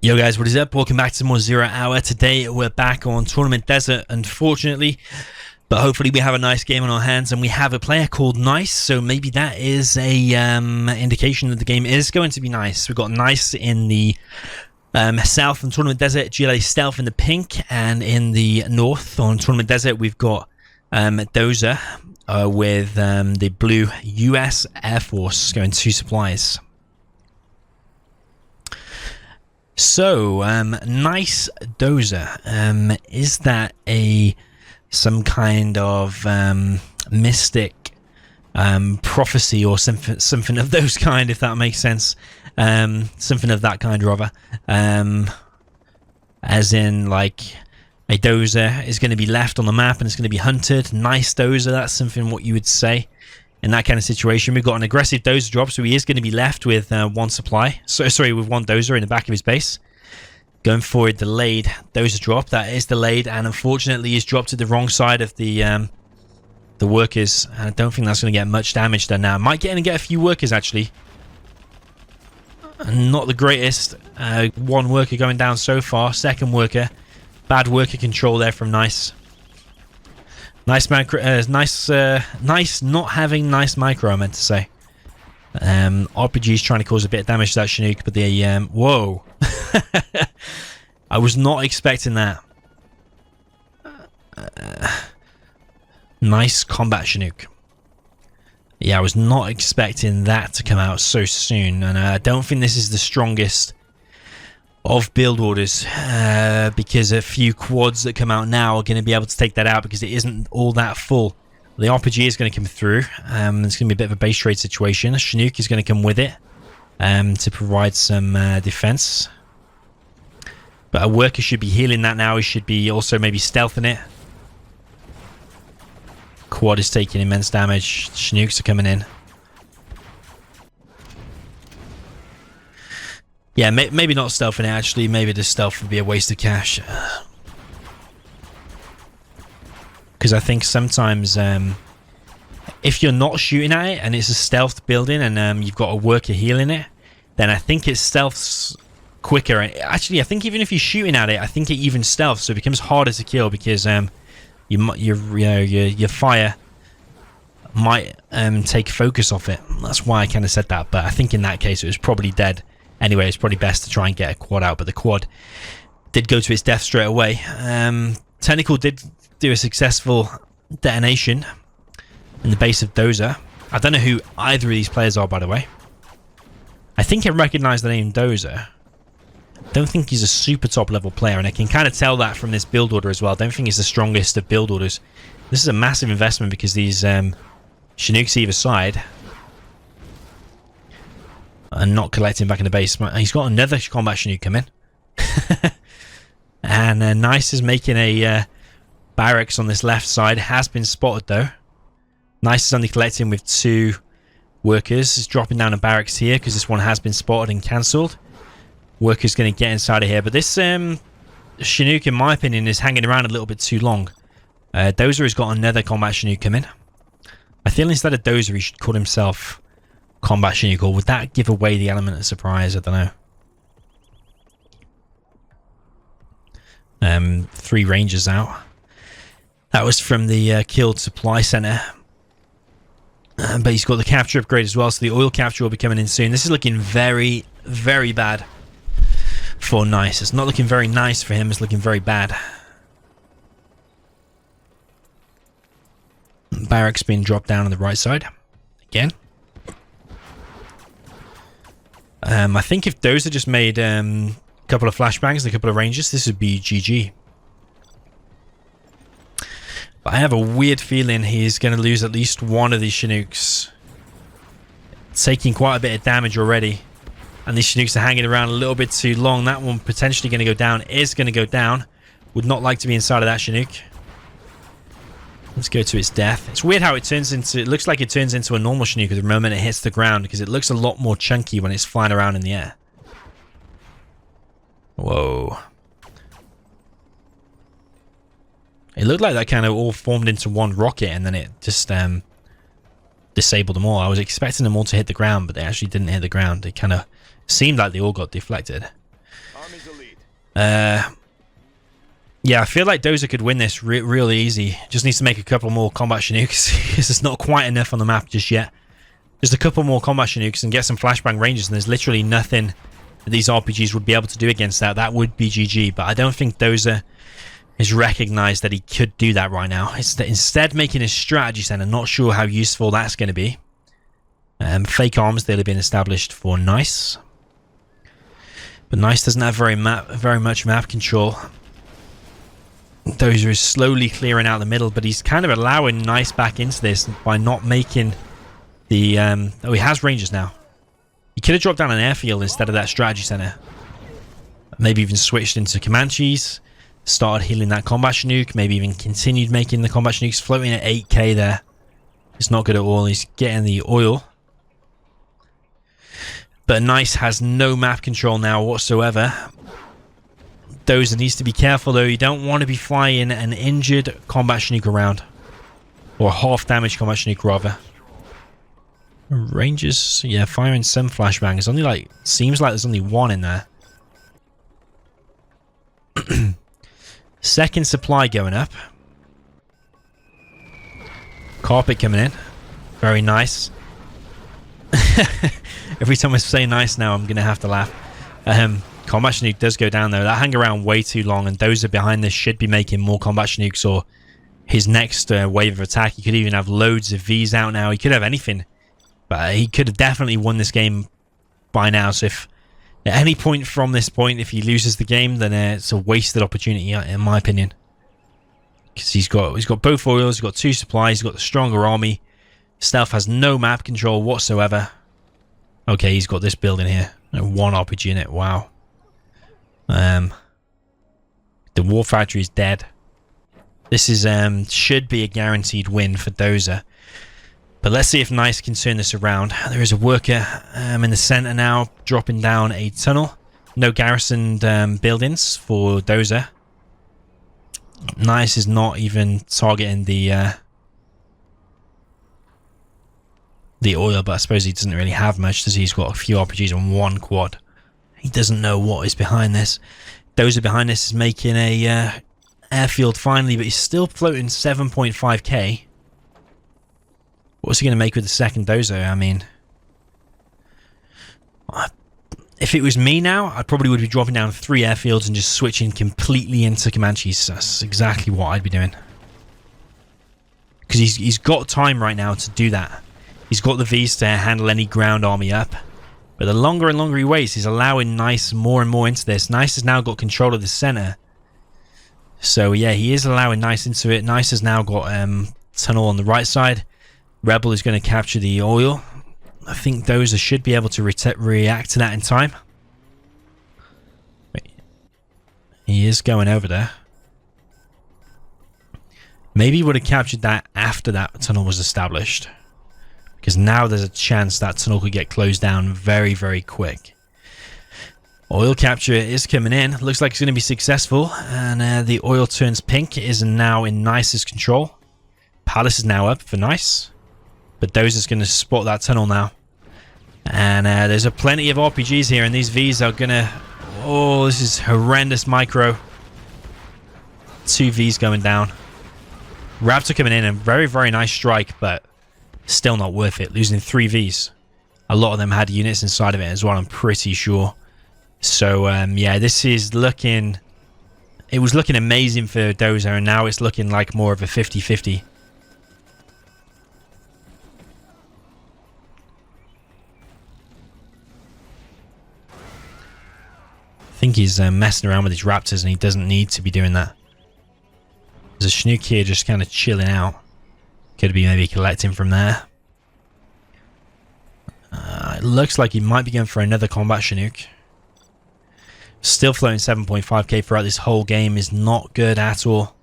Yo guys, what is up? Welcome back to more Zero Hour. Today we're back on Tournament Desert, unfortunately, but hopefully we have a nice game on our hands, and we have a player called Nice, so maybe that is a indication that the game is going to be nice. We've got Nice in the south on Tournament Desert, GLA Stealth in the pink, and in the north on Tournament Desert we've got Dozer with the blue US Air Force going to supplies. So, Nice Dozer, is that some kind of mystic prophecy or something of those kind, if that makes sense? Something of that kind, rather. As in, like, a Dozer is going to be left on the map and it's going to be hunted. Nice Dozer, that's something what you would say. In that kind of situation, we've got an aggressive Dozer drop, so he is going to be left with one supply. With one Dozer in the back of his base. Going for a delayed Dozer drop. That is delayed, and unfortunately he's dropped to the wrong side of the workers. I don't think that's going to get much damage done now. Might get in and get a few workers, actually. Not the greatest. One worker going down so far. Second worker. Bad worker control there from Nice. Nice not having nice micro, I meant to say. RPG's trying to cause a bit of damage to that Chinook, but the whoa. I was not expecting that. Nice combat Chinook. Yeah, I was not expecting that to come out so soon, and I don't think this is the strongest of build orders, because a few quads that come out now are going to be able to take that out because it isn't all that full. The RPG is going to come through. It's going to be a bit of a base trade situation. Chinook is going to come with it to provide some defense. But a worker should be healing that now. He should be also maybe stealthing it. Quad is taking immense damage. Chinooks are coming in. Yeah, maybe not stealthing it, actually. Maybe the stealth would be a waste of cash. Because I think sometimes if you're not shooting at it and it's a stealth building and you've got a worker healing it, then I think it stealths quicker. Actually, I think even if you're shooting at it, I think it even stealths, so it becomes harder to kill because your fire might take focus off it. That's why I kind of said that, but I think in that case it was probably dead. Anyway, it's probably best to try and get a quad out, but the quad did go to its death straight away. Technical did do a successful detonation in the base of Dozer. I don't know who either of these players are, by the way. I think I recognize the name Dozer. Don't think he's a super top level player, and I can kind of tell that from this build order as well. I don't think he's the strongest of build orders. This is a massive investment because these Chinooks either side and not collecting back in the base. He's got another combat Chinook coming. And Nice is making a barracks on this left side. Has been spotted though. Nice is only collecting with 2 workers. He's dropping down a barracks here because this one has been spotted and cancelled. Worker's going to get inside of here. But this Chinook, in my opinion, is hanging around a little bit too long. Dozer has got another combat Chinook coming. I feel instead of Dozer he should call himself Combat Chinook, or would that give away the element of surprise? I don't know. 3 Rangers out. That was from the killed supply center. But he's got the capture upgrade as well, so the oil capture will be coming in soon. This is looking very, very bad for Nice. It's not looking very nice for him, it's looking very bad. Barracks being dropped down on the right side. Again. I think if Dozer just made a couple of flashbangs and a couple of Rangers, this would be GG. But I have a weird feeling he's going to lose at least one of these Chinooks. Taking quite a bit of damage already. And these Chinooks are hanging around a little bit too long. That one potentially going to go down. Is going to go down. Would not like to be inside of that Chinook. Let's go to its death. It's weird how it turns into... It looks like it turns into a normal Chinook the moment it hits the ground, because it looks a lot more chunky when it's flying around in the air. Whoa. It looked like that kind of all formed into one rocket, and then it just disabled them all. I was expecting them all to hit the ground, but they actually didn't hit the ground. It kind of seemed like they all got deflected. Yeah, I feel like Dozer could win this really easy. Just needs to make a couple more combat Chinooks because there's not quite enough on the map just yet. Just a couple more combat Chinooks and get some flashbang ranges, and there's literally nothing that these RPGs would be able to do against that. That would be GG, but I don't think Dozer has recognized that he could do that right now. Instead making a strategy center, not sure how useful that's going to be. Fake arms, they'll have been established for Nice. But Nice doesn't have very much map control. Dozer is slowly clearing out the middle, but he's kind of allowing Nice back into this by not making the... oh, he has ranges now. He could have dropped down an airfield instead of that strategy center. Maybe even switched into Comanches. Started healing that combat Chinook. Maybe even continued making the combat Chinooks. Floating at 8k there. It's not good at all. He's getting the oil. But Nice has no map control now whatsoever. Dozer needs to be careful though. You don't want to be flying an injured combat Chinook around. Or half damaged combat Chinook rather. Rangers, yeah, firing some flashbang. It's only like, seems like there's only one in there. Second supply going up. Carpet coming in. Very nice. Every time I say nice now, I'm going to have to laugh. Combat Chinook does go down there. That hang around way too long, and Dozer behind this should be making more combat Chinooks or his next wave of attack. He could even have loads of Vs out now. He could have anything. But he could have definitely won this game by now. So if at any point from this point, if he loses the game, then it's a wasted opportunity, in my opinion. Because he's got both oils, he's got 2 supplies, he's got the stronger army. Stealth has no map control whatsoever. Okay, he's got this building here. 1 RPG in it. Wow. The war factory is dead. This is should be a guaranteed win for Dozer. But let's see if Nice can turn this around. There is a worker in the center now, dropping down a tunnel. No garrisoned buildings for Dozer. Nice is not even targeting the oil, but I suppose he doesn't really have much, does he? He's got a few RPGs and 1 quad. He doesn't know what is behind this. Dozer behind this is making a airfield finally, but he's still floating 7.5k. What's he going to make with the second Dozer? I mean, if it was me now, I probably would be dropping down 3 airfields and just switching completely into Comanches. That's exactly what I'd be doing. Because he's got time right now to do that. He's got the Vs to handle any ground army up. But the longer and longer he waits, he's allowing Nice more and more into this. Nice has now got control of the center. So yeah, he is allowing Nice into it. Nice has now got tunnel on the right side. Rebel is going to capture the oil. I think Dozer should be able to react to that in time. Wait. He is going over there. Maybe he would have captured that after that tunnel was established. Because now there's a chance that tunnel could get closed down very, very quick. Oil capture is coming in. Looks like it's going to be successful. And the oil turns pink. It is now in Nice's control. Palace is now up for Nice. But Dozer's going to spot that tunnel now. And there's plenty of RPGs here. And these Vs are going to... Oh, this is horrendous micro. 2 Vs going down. Raptor coming in. And very, very nice strike. But still not worth it. Losing 3 Vs. A lot of them had units inside of it as well, I'm pretty sure. So, yeah, this is looking... It was looking amazing for Dozer. And now it's looking like more of a 50-50. I think he's messing around with his raptors and he doesn't need to be doing that. There's a Chinook here just kind of chilling out. Could be maybe collecting from there. It looks like he might be going for another combat Chinook. Still floating 7.5k throughout this whole game is not good at all.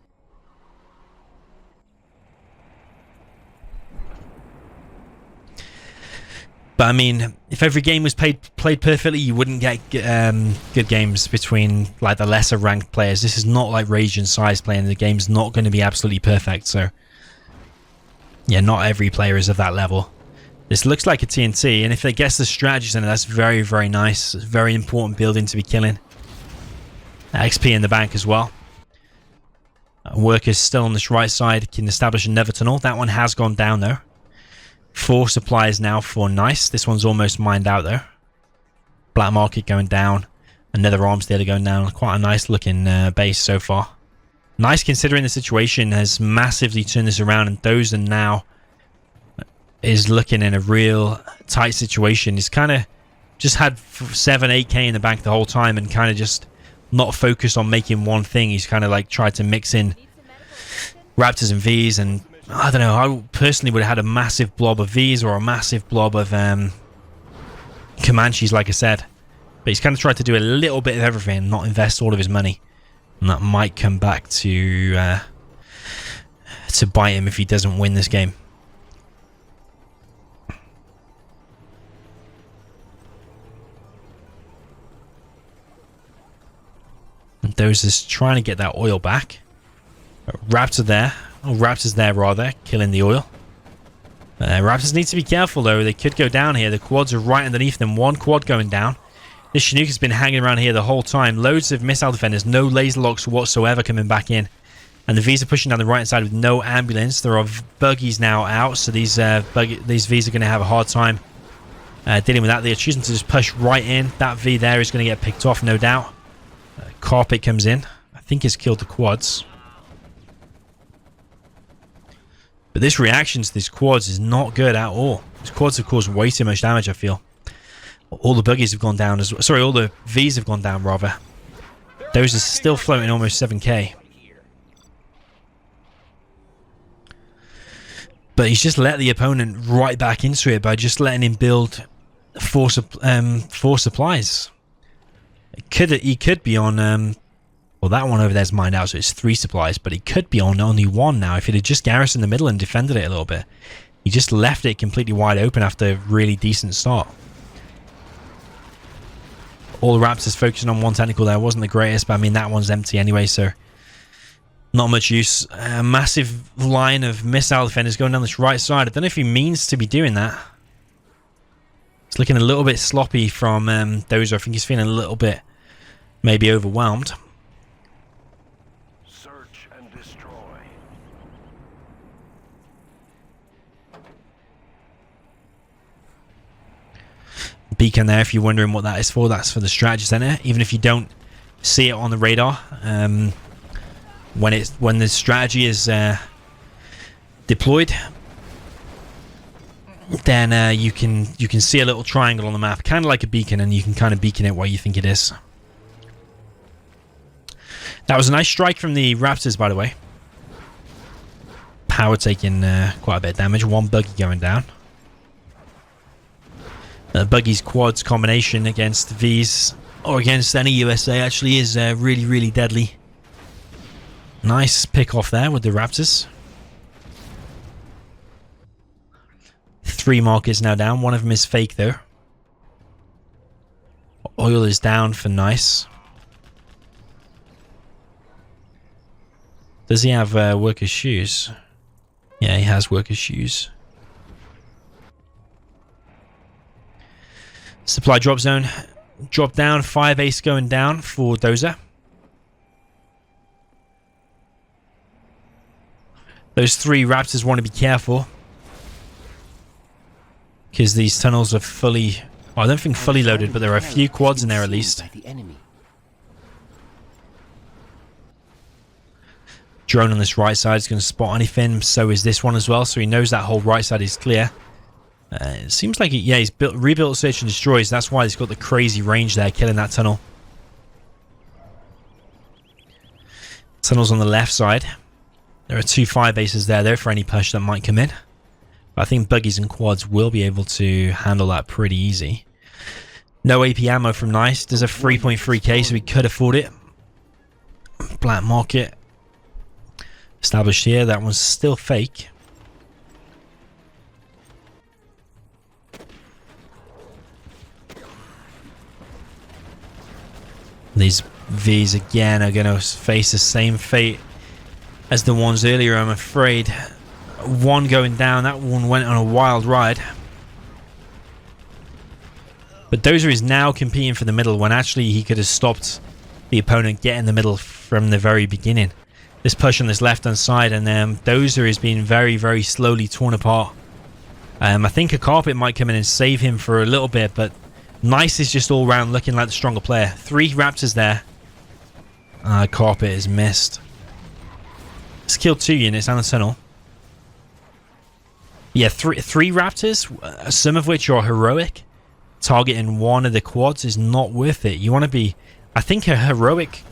But I mean, if every game was played perfectly, you wouldn't get good games between like the lesser ranked players. This is not like Rage and Size playing. The game's not going to be absolutely perfect. So yeah, not every player is of that level. This looks like a TNT, and if they guess the strategy center, that's very, very nice. It's a very important building to be killing. XP in the bank as well. Workers still on this right side can establish another tunnel. That one has gone down though. 4 supplies now for nice. This one's almost mined out though. Black market going down. Another arms dealer going down. Quite a nice looking base so far. Nice considering the situation has massively turned this around, and Dozer now is looking in a real tight situation. He's kind of just had 7-8k in the bank the whole time and kind of just not focused on making one thing. He's kind of like tried to mix in Raptors and Vs, and I don't know, I personally would have had a massive blob of Vs or a massive blob of Comanches, like I said. But he's kind of tried to do a little bit of everything and not invest all of his money. And that might come back to bite him if he doesn't win this game. And Dozer's trying to get that oil back. Raptor there. Oh, Raptor's there rather, killing the oil. Raptors need to be careful though. They could go down here. The quads are right underneath them. One quad going down. This Chinook has been hanging around here the whole time. Loads of missile defenders. No laser locks whatsoever coming back in. And the Vs are pushing down the right side with no ambulance. There are buggies now out. So these Vs are going to have a hard time dealing with that. They're choosing to just push right in. That V there is going to get picked off, no doubt. Carpet comes in. I think it's killed the quads. But this reaction to these quads is not good at all. These quads have caused way too much damage, I feel. All the buggies have gone down as well. Sorry, all the Vs have gone down, rather. Those are still floating almost 7k. But he's just let the opponent right back into it by just letting him build 4 supplies. He could be on... well, that one over there's mined out, so it's 3 supplies. But he could be on only 1 now if he'd have just garrisoned the middle and defended it a little bit. He just left it completely wide open after a really decent start. All the Raptors focusing on one technical there wasn't the greatest, but I mean that one's empty anyway, so not much use. A massive line of missile defenders going down this right side. I don't know if he means to be doing that. It's looking a little bit sloppy from Dozer. I think he's feeling a little bit maybe overwhelmed. Search and destroy. Beacon there, if you're wondering what that is for, that's for the strategy center. Even if you don't see it on the radar, when the strategy is deployed, then you can see a little triangle on the map, kind of like a beacon, and you can kind of beacon it where you think it is. That was a nice strike from the Raptors, by the way. Power taking quite a bit of damage. 1 buggy going down. Buggy's quads combination against Vs, or against any USA, actually is really, really deadly. Nice pick off there with the Raptors. 3 markers now down. One of them is fake though. Oil is down for nice. Does he have workers' shoes? Yeah, he has workers' shoes. Supply drop zone. Drop down. 5 ace going down for Dozer. Those 3 Raptors want to be careful, because these tunnels are fully... well, I don't think fully loaded, but there are a few quads in there at least. Drone on this right side is going to spot anything. So is this one as well. So he knows that whole right side is clear. It seems like, yeah, he's rebuilt Search and Destroys. That's why he's got the crazy range there, killing that tunnel. Tunnels on the left side. There are 2 fire bases there, though, for any push that might come in. But I think buggies and quads will be able to handle that pretty easy. No AP ammo from Nice. Does a 3.3k, so we could afford it. Black market established here. That one's still fake. These Vs again are going to face the same fate as the ones earlier, I'm afraid. 1 going down. That one went on a wild ride. But Dozer is now competing for the middle when actually he could have stopped the opponent get in the middle from the very beginning. This push on this left-hand side, and Dozer is being very, very slowly torn apart. I think a carpet might come in and save him for a little bit, but Nice is just all round looking like the stronger player. 3 raptors there. Carpet is missed. It's killed 2 units and the tunnel. Yeah, three raptors, some of which are heroic. Targeting one of the quads is not worth it. You want to be... I think a heroic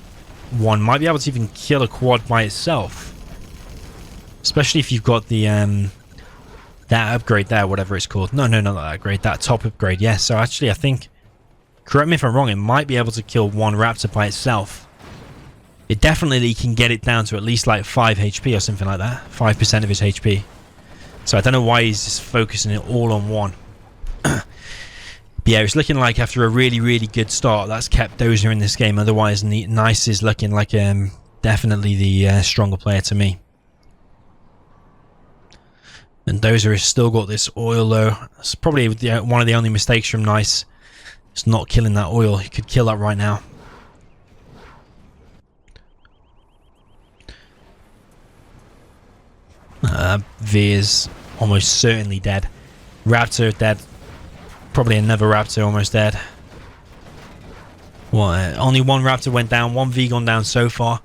one might be able to even kill a quad by itself. Especially if you've got the... that upgrade there, whatever it's called. No, not that upgrade. That top upgrade, yes. So actually, I think... Correct me if I'm wrong, it might be able to kill one raptor by itself. It definitely can get it down to at least like 5 HP or something like that. 5% of his HP. So I don't know why he's just focusing it all on one. But yeah, it's looking like after a really, really good start, that's kept Dozer in this game. Otherwise, Nice is looking like definitely the stronger player to me. And Dozer has still got this oil though. It's probably one of the only mistakes from Nice. It's not killing that oil. He could kill that right now. V is almost certainly dead. Raptor dead. Probably another raptor almost dead. Well, only one raptor went down. 1 V gone down so far.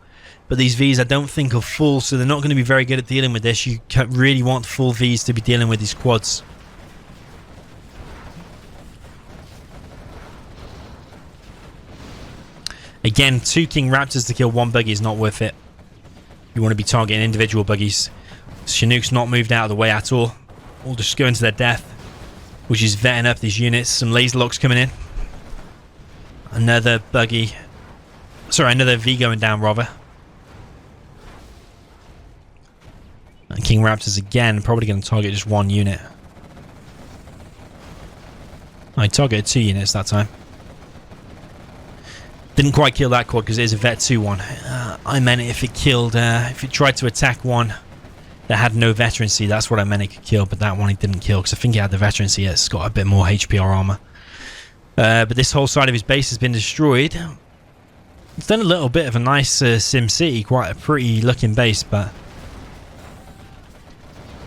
But these Vs I don't think are full, so they're not going to be very good at dealing with this. You really want full Vs to be dealing with these quads. Again, 2 King Raptors to kill 1 buggy is not worth it. You want to be targeting individual buggies. Chinook's not moved out of the way at all. All just going to their death. Which is vetting up these units. Some laser locks coming in. Another buggy. Sorry, another V going down rather. And King Raptors again, probably going to target just 1 unit. I targeted 2 units that time. Didn't quite kill that quad because it is a Vet 2 one. I meant if it killed, if it tried to attack one that had no veterancy, that's what I meant it could kill, but that one it didn't kill because I think it had the veterancy. It's got a bit more HPR armor. But this whole side of his base has been destroyed. It's done a little bit of a nice Sim City, quite a pretty looking base, but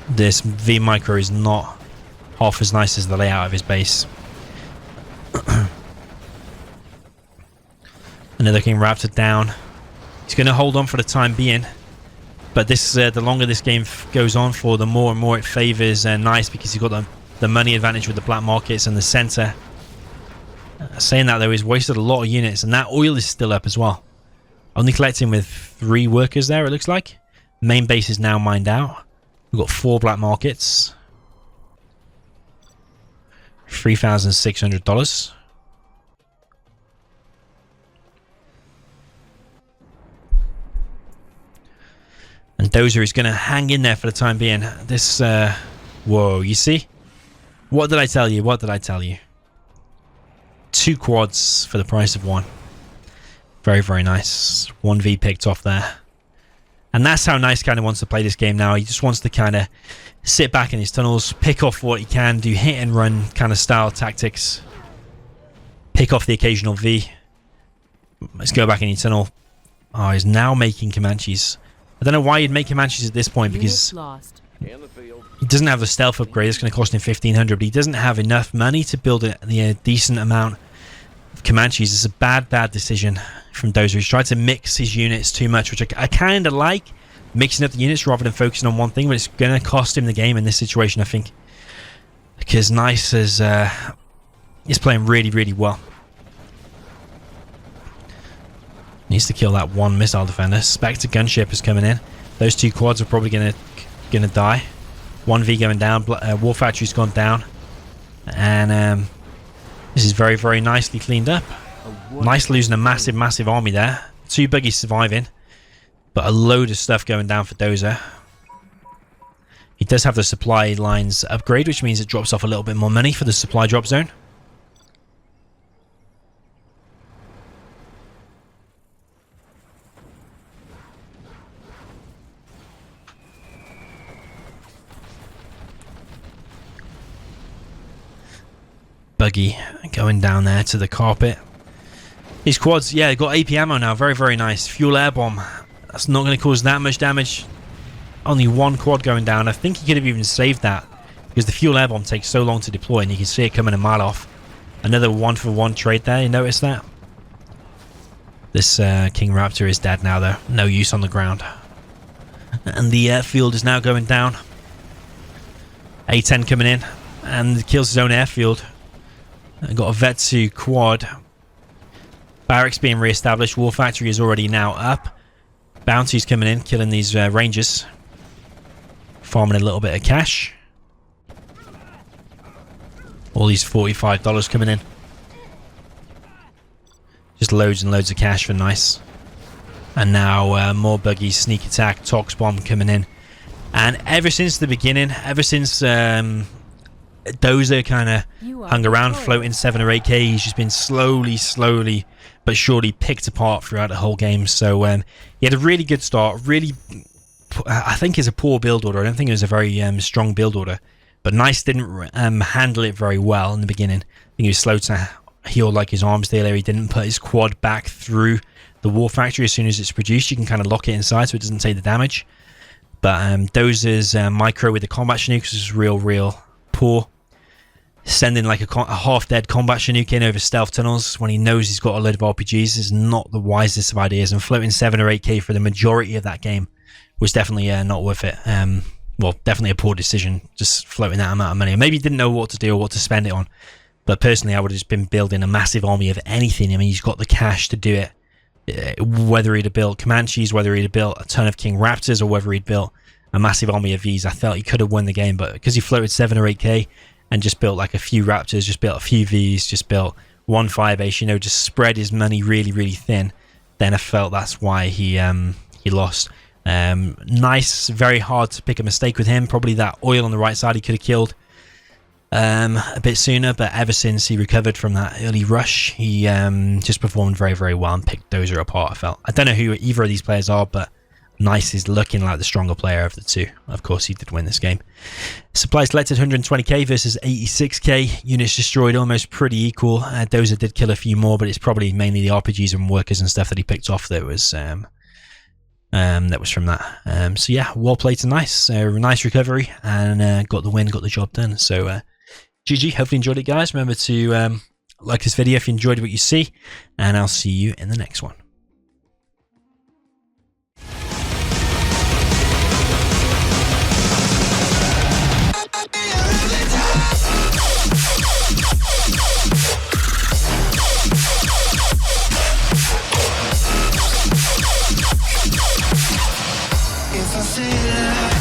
this V Micro is not half as nice as the layout of his base. Another King Raptor down. He's going to hold on for the time being. But this, the longer this game goes on for, the more and more it favours Nice because he's got the money advantage with the black markets and the centre. Saying that though, he's wasted a lot of units, and that oil is still up as well. Only collecting with 3 workers there, it looks like. Main base is now mined out. We've got 4 black markets. $3,600. And Dozer is going to hang in there for the time being. This, whoa, you see? What did I tell you? What did I tell you? 2 quads for the price of 1. Very, very nice. 1 V picked off there. And that's how Nice kind of wants to play this game now. He just wants to kind of sit back in his tunnels, pick off what he can, do hit and run kind of style tactics. Pick off the occasional V. Let's go back in your tunnel. Oh, he's now making Comanches. I don't know why you'd make Comanches at this point because he doesn't have the stealth upgrade. It's going to cost him 1,500, but he doesn't have enough money to build a decent amount of Comanches. It's a bad decision from Dozer. He's tried to mix his units too much, which I kind of like, mixing up the units rather than focusing on one thing, but it's going to cost him the game in this situation, I think, because Nice is playing really, really well. Needs to kill that 1 missile defender. Spectre gunship is coming in. Those 2 quads are probably gonna die. 1 V going down. War Factory's gone down. And this is very, very nicely cleaned up. Nice losing a massive army there. 2 buggies surviving. But a load of stuff going down for Dozer. He does have the supply lines upgrade, which means it drops off a little bit more money for the supply drop zone. Buggy going down there to the carpet. These quads, yeah, got AP ammo now. Very, very nice. Fuel air bomb. That's not going to cause that much damage. Only one quad going down. I think he could have even saved that because the fuel air bomb takes so long to deploy and you can see it coming a mile off. Another 1-for-1 trade there. You notice that? This King Raptor is dead now, though. No use on the ground. And the airfield is now going down. A-10 coming in and kills his own airfield. Got a Vetsu quad. Barracks being re-established. War Factory is already now up. Bounties coming in, killing these Rangers. Farming a little bit of cash. All these $45 coming in. Just loads and loads of cash for nice. And now more buggies, sneak attack, Tox bomb coming in. And ever since the beginning, ever since Dozer kind of hung around floating 7 or 8k, he's just been slowly but surely picked apart throughout the whole game. So he had a really good start. Really, I think it's a poor build order. I don't think it was a very strong build order. But Nice didn't handle it very well in the beginning. I think he was slow to heal like his arms dealer. He didn't put his quad back through the War Factory as soon as it's produced. You can kind of lock it inside so it doesn't take the damage. But Dozer's micro with the combat Chinooks is real poor. Sending like a half-dead combat Chinook in over stealth tunnels when he knows he's got a load of RPGs is not the wisest of ideas. And floating 7 or 8k for the majority of that game was definitely not worth it. Well, definitely a poor decision, just floating that amount of money. Maybe he didn't know what to do or what to spend it on. But personally, I would have just been building a massive army of anything. I mean, he's got the cash to do it. Whether he'd have built Comanches, whether he'd have built a ton of King Raptors, or whether he'd built a massive army of Vs, I felt he could have won the game. But because he floated 7 or 8k and just built like a few Raptors, just built a few Vs, just built one Firebase, you know, just spread his money really thin, then I felt that's why he lost. Nice, very hard to pick a mistake with him. Probably that oil on the right side he could have killed a bit sooner, but ever since he recovered from that early rush, he just performed very well and picked Dozer apart, I felt. I don't know who either of these players are, but Nice is looking like the stronger player of the two. Of course, he did win this game. Supplies collected 120k versus 86k. Units destroyed almost pretty equal. Dozer did kill a few more, but it's probably mainly the RPGs and workers and stuff that he picked off that was from that. So yeah, well played to Nice. Nice recovery and got the win, got the job done. So GG, hopefully you enjoyed it, guys. Remember to like this video if you enjoyed what you see, and I'll see you in the next one. If I say that